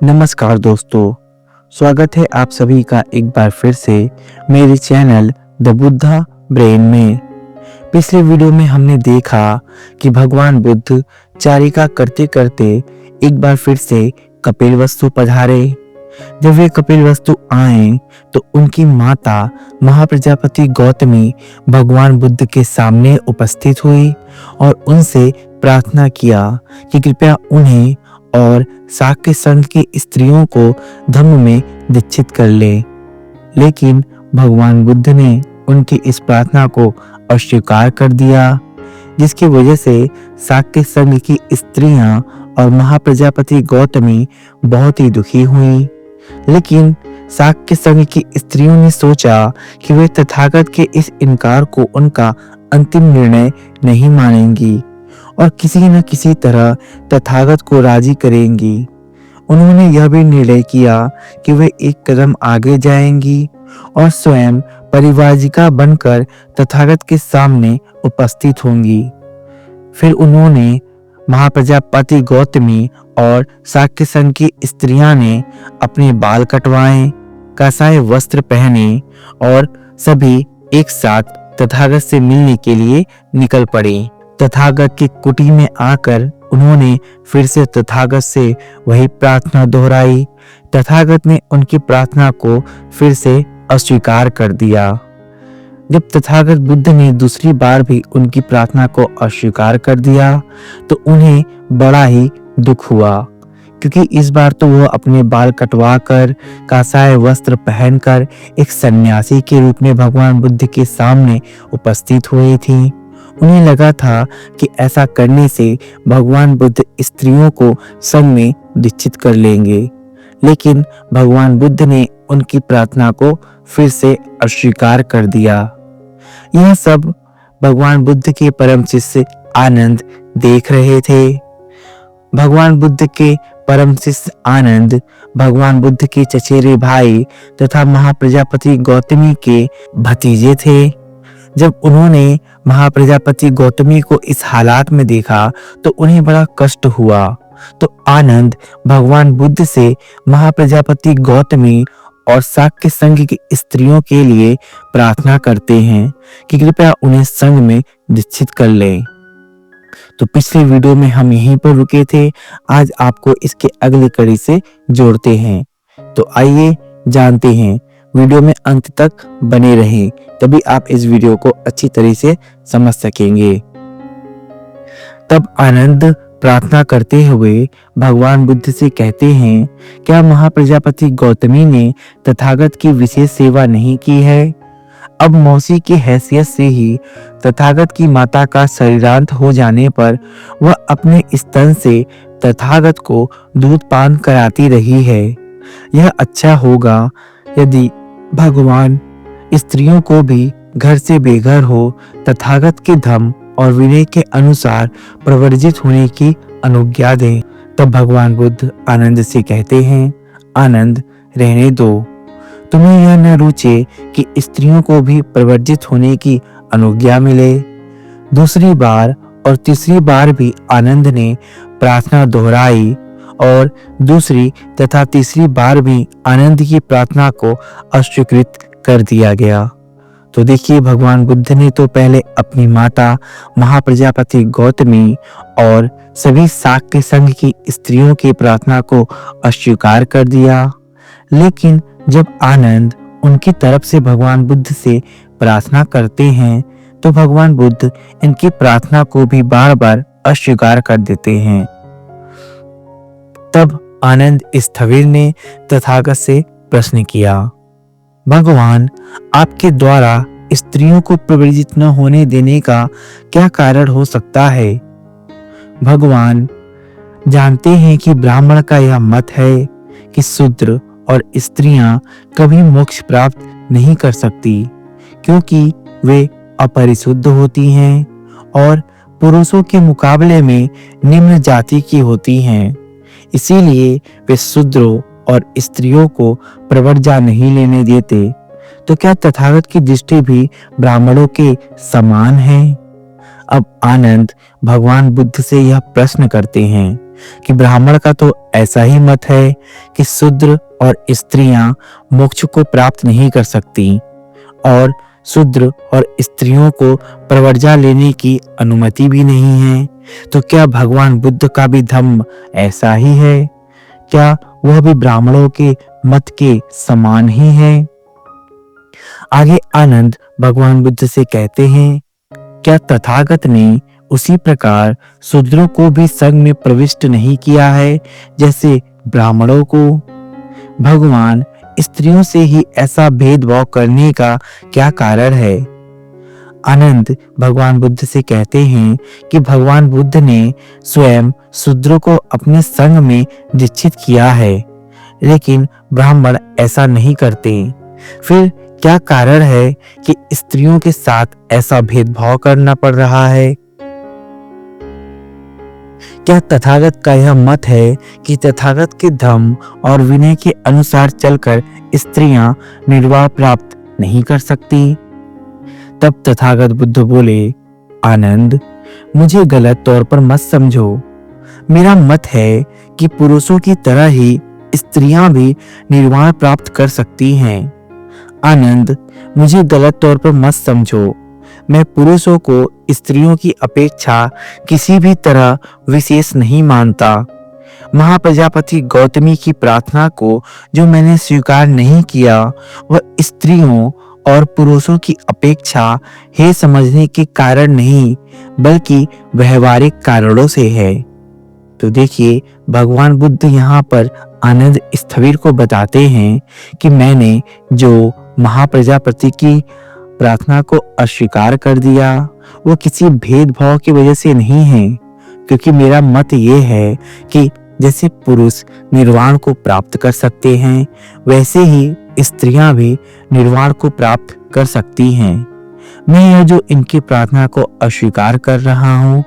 नमस्कार दोस्तों, स्वागत है आप सभी का एक बार फिर से मेरे चैनल द बुद्धा ब्रेन में। पिछले वीडियो में हमने देखा कि भगवान बुद्ध चारिका करते करते एक बार फिर से कपिलवस्तु पधारे। जब वे कपिलवस्तु आए तो उनकी माता महाप्रजापति गौतमी भगवान बुद्ध के सामने उपस्थित हुई और उनसे प्रार्थना किया कि कृपया उन्हें और शाक्य संघ की स्त्रियों को धम्म में दीक्षित कर ले। लेकिन भगवान बुद्ध ने उनकी इस प्रार्थना को अस्वीकार कर दिया, जिसकी वजह से शाक्य संघ की स्त्रियां और महाप्रजापति गौतमी बहुत ही दुखी हुई। लेकिन शाक्य संघ की स्त्रियों ने सोचा कि वे तथागत के इस इनकार को उनका अंतिम निर्णय नहीं मानेंगी और किसी न किसी तरह तथागत को राजी करेंगी। उन्होंने यह भी निर्णय किया कि वे एक कदम आगे जाएंगी और स्वयं परिव्राजिका बनकर तथागत के सामने उपस्थित होंगी। फिर उन्होंने महाप्रजापति गौतमी और शाक्य संघ की स्त्रियां ने अपने बाल कटवाए, कासाय वस्त्र पहने और सभी एक साथ तथागत से मिलने के लिए निकल पड़े। तथागत की कुटी में आकर उन्होंने फिर से तथागत से वही प्रार्थना दोहराई। तथागत ने उनकी प्रार्थना को फिर से अस्वीकार कर दिया। जब तथागत बुद्ध ने दूसरी बार भी उनकी प्रार्थना को अस्वीकार कर दिया तो उन्हें बड़ा ही दुख हुआ, क्योंकि इस बार तो वो अपने बाल कटवाकर कासाय वस्त्र पहनकर एक सन्यासी के रूप में भगवान बुद्ध के सामने उपस्थित हुई थी। उन्हें लगा था कि ऐसा करने से भगवान बुद्ध स्त्रियों को संग में दीक्षित कर लेंगे, लेकिन भगवान बुद्ध ने उनकी प्रार्थना को फिर से अस्वीकार कर दिया। यह सब भगवान बुद्ध के परम शिष्य आनंद देख रहे थे। भगवान बुद्ध के परम शिष्य आनंद भगवान बुद्ध के चचेरे भाई तथा महाप्रजापति गौतमी के भतीजे थे। जब उन्होंने महाप्रजापति गौतमी को इस हालात में देखा तो उन्हें बड़ा कष्ट हुआ। तो आनंद भगवान बुद्ध से महाप्रजापति गौतमी और शाक्य संघ की स्त्रियों के लिए प्रार्थना करते हैं कि कृपया उन्हें संघ में दीक्षित कर लें। तो पिछले वीडियो में हम यहीं पर रुके थे। आज आपको इसके अगली कड़ी से जोड़ते हैं। तो आइए जानते हैं, वीडियो में अंत तक बने रहें, तभी आप इस वीडियो को अच्छी तरह से समझ सकेंगे। तब आनंद प्रार्थना करते हुए भगवान बुद्ध से कहते हैं, क्या महाप्रजापति गौतमी ने तथागत की विशेष सेवा नहीं की है? अब मौसी की हैसियत से ही तथागत की माता का शरीरांत हो जाने पर वह अपने स्तन से तथागत को दूध पान कराती रही है। यह अच्छा होगा यदि भगवान स्त्रियों को भी घर से बेघर हो तथागत के धम्म और विनय के अनुसार प्रवर्जित होने की अनुज्ञा दें। तब भगवान बुद्ध आनंद से कहते हैं, आनंद रहने दो, तुम्हें यह न रुचे कि स्त्रियों को भी प्रवर्जित होने की अनुज्ञा मिले। दूसरी बार और तीसरी बार भी आनंद ने प्रार्थना दोहराई और दूसरी तथा तीसरी बार भी आनंद की प्रार्थना को अस्वीकृत कर दिया गया। तो देखिए, भगवान बुद्ध ने तो पहले अपनी माता महाप्रजापति गौतमी और सभी शाक्य संघ की स्त्रियों की प्रार्थना को अस्वीकार कर दिया, लेकिन जब आनंद उनकी तरफ से भगवान बुद्ध से प्रार्थना करते हैं तो भगवान बुद्ध इनकी प्रार्थना को भी बार बार अस्वीकार कर देते हैं। तब आनंद स्थविर ने तथागत से प्रश्न किया, भगवान, आपके द्वारा स्त्रियों को प्रवर्जित न होने देने का क्या कारण हो सकता है? भगवान जानते हैं कि ब्राह्मण का यह मत है कि शूद्र और स्त्रियां कभी मोक्ष प्राप्त नहीं कर सकती, क्योंकि वे अपरिशुद्ध होती हैं और पुरुषों के मुकाबले में निम्न जाति की होती हैं। इसीलिए वे शूद्रों और स्त्रियों को प्रवर्जा नहीं लेने देते। तो क्या तथागत की दृष्टि भी ब्राह्मणों के समान है? अब आनंद भगवान बुद्ध से यह प्रश्न करते हैं कि ब्राह्मण का तो ऐसा ही मत है कि शूद्र और स्त्रियां मोक्ष को प्राप्त नहीं कर सकती और शूद्र और स्त्रियों को प्रवर्जा लेने की अनुमति भी नहीं है। तो क्या भगवान बुद्ध का भी धम्म ऐसा ही है? क्या वह भी ब्राह्मणों के मत के समान ही है? आगे आनंद भगवान बुद्ध से कहते हैं, क्या तथागत ने उसी प्रकार शूद्रों को भी संघ में प्रविष्ट नहीं किया है जैसे ब्राह्मणों को? भगवान स्त्रियों से ही ऐसा भेदभाव करने का क्या कारण है? आनंद भगवान बुद्ध से कहते हैं कि भगवान बुद्ध ने स्वयं शूद्रों को अपने संघ में दीक्षित किया है, लेकिन ब्राह्मण ऐसा नहीं करते। फिर क्या कारण है कि स्त्रियों के साथ ऐसा भेदभाव करना पड़ रहा है? क्या तथागत का यह मत है कि तथागत के धम्म और विनय के अनुसार चलकर स्त्रियां निर्वाह प्राप्त नहीं कर सकती? तब तथागत बुद्ध बोले, आनंद, मुझे गलत तौर पर मत समझो। मेरा मत है कि पुरुषों की तरह ही स्त्रियां भी निर्वाण प्राप्त कर सकती हैं। आनंद, मुझे गलत तौर पर मत समझो। मैं पुरुषों को स्त्रियों की अपेक्षा किसी भी तरह विशेष नहीं मानता। महाप्रजापति गौतमी की प्रार्थना को जो मैंने स्वीकार नहीं किया, वह स्त्रियों और पुरुषों की अपेक्षा है समझने के कारण नहीं, बल्कि व्यवहारिक कारणों से है। तो देखिए, भगवान बुद्ध यहाँ पर आनंद स्थविर को बताते हैं कि मैंने जो महाप्रजापति की प्रार्थना को अस्वीकार कर दिया, वो किसी भेदभाव की वजह से नहीं है, क्योंकि मेरा मत ये है कि जैसे पुरुष निर्वाण को प्राप्त कर सकते हैं, वैसे ही स्त्रियां भी निर्वाण को प्राप्त कर सकती हैं। मैं यह जो इनकी प्रार्थना को अस्वीकार कर रहा हूँ,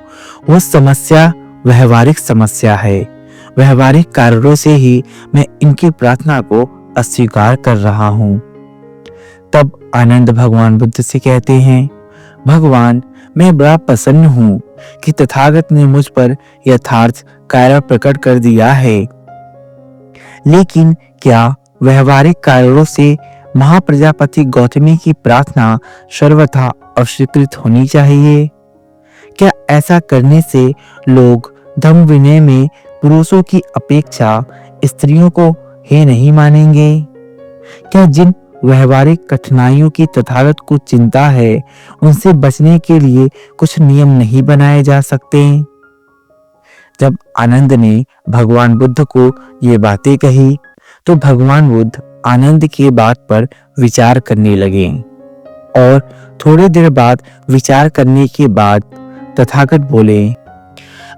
वो समस्या व्यवहारिक समस्या है। व्यवहारिक कारणों से ही मैं इनकी प्रार्थना को अस्वीकार कर रहा हूँ। तब आनंद भगवान बुद्ध से कहते हैं, भगवान, मैं बड़ा प्रसन्न हूँ कि तथागत ने मुझ पर यथार्थ कार्य प्रकट कर दिया है, लेकिन क्या व्यवहारिक कारणों से महाप्रजापति गौतमी की प्रार्थना सर्वथा अस्वीकृत होनी चाहिए? क्या ऐसा करने से लोग धम्म विनय में पुरुषों की अपेक्षा स्त्रियों को हे नहीं मानेंगे? क्या जिन व्यवहारिक कठिनाइयों की तथागत को चिंता है, उनसे बचने के लिए कुछ नियम नहीं बनाए जा सकते? जब आनंद ने भगवान बुद्ध को ये बातें कही, तो भगवान बुद्ध आनंद की बात पर विचार करने लगे और थोड़ी देर बाद विचार करने के बाद तथागत बोले,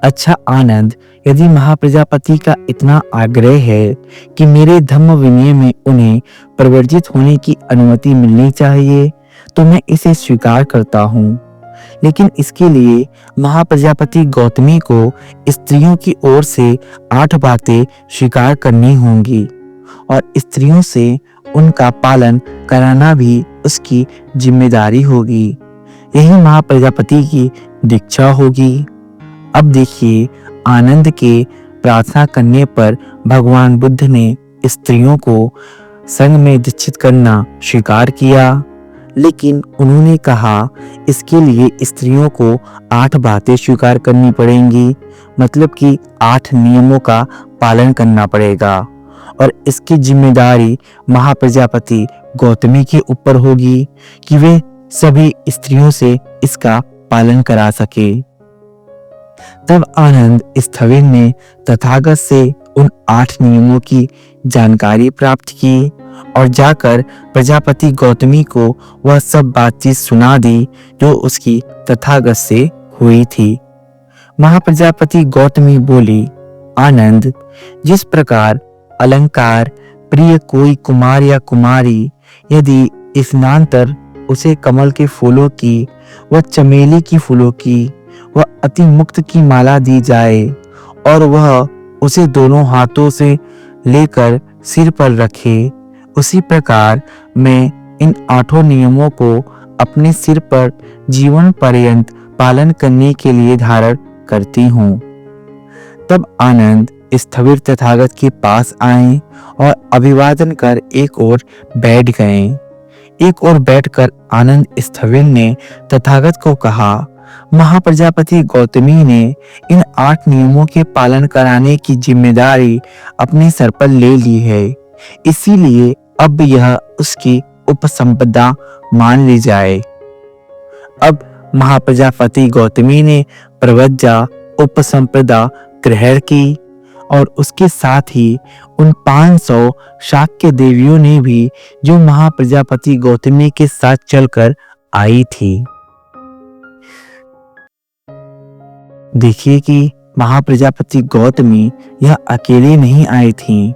अच्छा आनंद, यदि महाप्रजापति का इतना आग्रह है कि मेरे धम्म विनय में उन्हें प्रवर्जित होने की अनुमति मिलनी चाहिए, तो मैं इसे स्वीकार करता हूँ। लेकिन इसके लिए महाप्रजापति गौतमी को स्त्रियों की ओर से 8 बातें स्वीकार करनी होंगी और स्त्रियों से उनका पालन कराना भी उसकी जिम्मेदारी होगी। यही महाप्रजापति की दीक्षा होगी। अब देखिए, आनंद के प्रार्थना करने पर भगवान बुद्ध ने स्त्रियों को संघ में दीक्षित करना स्वीकार किया, लेकिन उन्होंने कहा इसके लिए स्त्रियों को 8 बातें स्वीकार करनी पड़ेंगी, मतलब कि 8 नियमों का पालन करना पड़ेगा और इसकी जिम्मेदारी महाप्रजापति गौतमी के ऊपर होगी कि वे सभी स्त्रियों से इसका पालन करा सके। तब आनंद स्थविर ने तथागत से उन 8 नियमों की जानकारी प्राप्त की और जाकर प्रजापति गौतमी को वह सब बातचीत सुना दी जो उसकी तथागत से हुई थी। महाप्रजापति गौतमी बोली, आनंद, जिस प्रकार अलंकार प्रिय कोई कुमार या कुमारी यदि स्नानतर उसे कमल के फूलों की व चमेली की फूलों की व अति मुक्त की माला दी जाए और वह उसे दोनों हाथों से लेकर सिर पर रखे, उसी प्रकार मैं इन 8 नियमों को अपने सिर पर जीवन पर्यंत पालन करने के लिए धारण करती हूँ। तब आनंद स्थविर तथागत के पास आए और अभिवादन कर एक ओर बैठ गए। एक ओर बैठकर आनंद स्थविर ने तथागत को कहा, महाप्रजापति गौतमी ने इन 8 नियमों के पालन कराने की जिम्मेदारी अपने सर पर ले ली है, इसीलिए अब यह उसकी उपसंपदा मान ली जाए। अब महाप्रजापति गौतमी ने प्रवज्जा उपसंपदा ग्रहण की और उसके साथ ही उन 500 शाक्य देवियों ने भी, जो महाप्रजापति गौतमी के साथ चलकर आई थी। देखिए कि महाप्रजापति गौतमी यह अकेले नहीं आई थीं,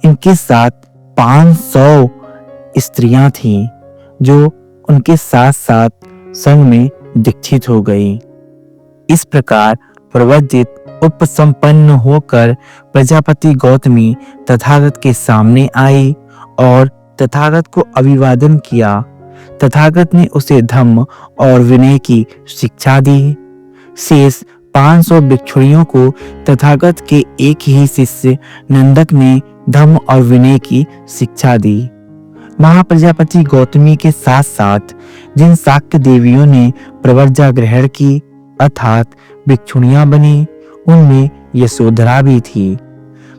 इनके साथ 500 स्त्रियां थीं जो उनके साथ साथ संग में दीक्षित हो गई। इस प्रकार प्रवज्जित उपसंपन्न होकर प्रजापति गौतमी तथागत के सामने आई और तथागत को अभिवादन किया। तथागत ने उसे धम्म और विनय की शिक्षा दी। शेष 500 भिक्षुणियों को तथागत के एक ही शिष्य नंदक ने धम्म और विनय की शिक्षा दी। महाप्रजापति गौतमी के साथ साथ जिन शाक्य देवियों ने प्रव्रजा ग्रहण की अर्थात भिक्षुणियां बनी, उनमें यशोधरा भी थी।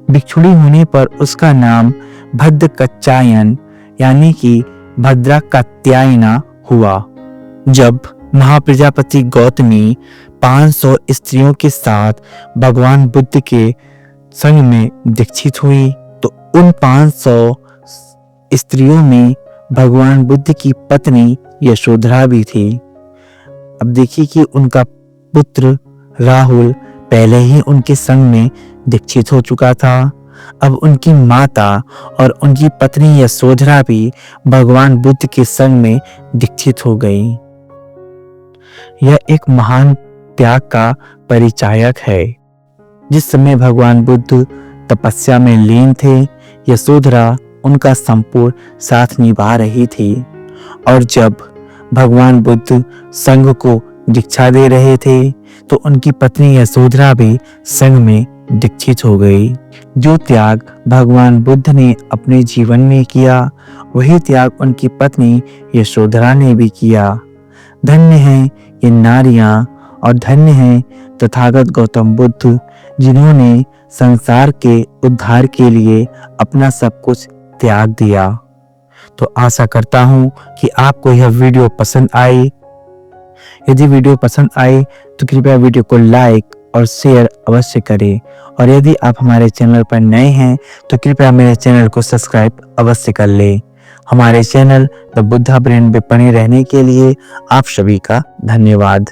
भिक्षुणी होने पर उसका नाम भद्रकच्चायन यानी कि भद्रा कात्यायना हुआ। जब महाप्रजापति गौतमी 500 स्त्रियों के साथ भगवान बुद्ध के संग में दीक्षित हुई तो उन 500 स्त्रियों में भगवान बुद्ध की पत्नी यशोधरा भी थी। अब देखिए कि उनका पुत्र राहुल पहले ही उनके संग में दीक्षित हो चुका था। अब उनकी माता और उनकी पत्नी यशोधरा भी भगवान बुद्ध के संग में दीक्षित हो गई। यह एक महान त्याग का परिचायक है। जिस समय भगवान बुद्ध तपस्या में लीन थे, यशोधरा उनका संपूर्ण साथ निभा रही थी और जब भगवान बुद्ध संघ को दीक्षा दे रहे थे तो उनकी पत्नी यशोधरा भी संघ में दीक्षित हो गई। जो त्याग भगवान बुद्ध ने अपने जीवन में किया, वही त्याग उनकी पत्नी यशोधरा ने भी किया। धन्य हैं ये नारियां और धन्य हैं तथागत गौतम बुद्ध, जिन्होंने संसार के उद्धार के लिए अपना सब कुछ त्याग दिया। तो आशा करता हूं कि आपको यह वीडियो पसंद आई। यदि वीडियो पसंद आई तो कृपया वीडियो को लाइक और शेयर अवश्य करें और यदि आप हमारे चैनल पर नए हैं तो कृपया मेरे चैनल को सब्सक्राइब अवश्य कर लें। हमारे चैनल द बुद्धा ब्रेन पे बने रहने के लिए आप सभी का धन्यवाद।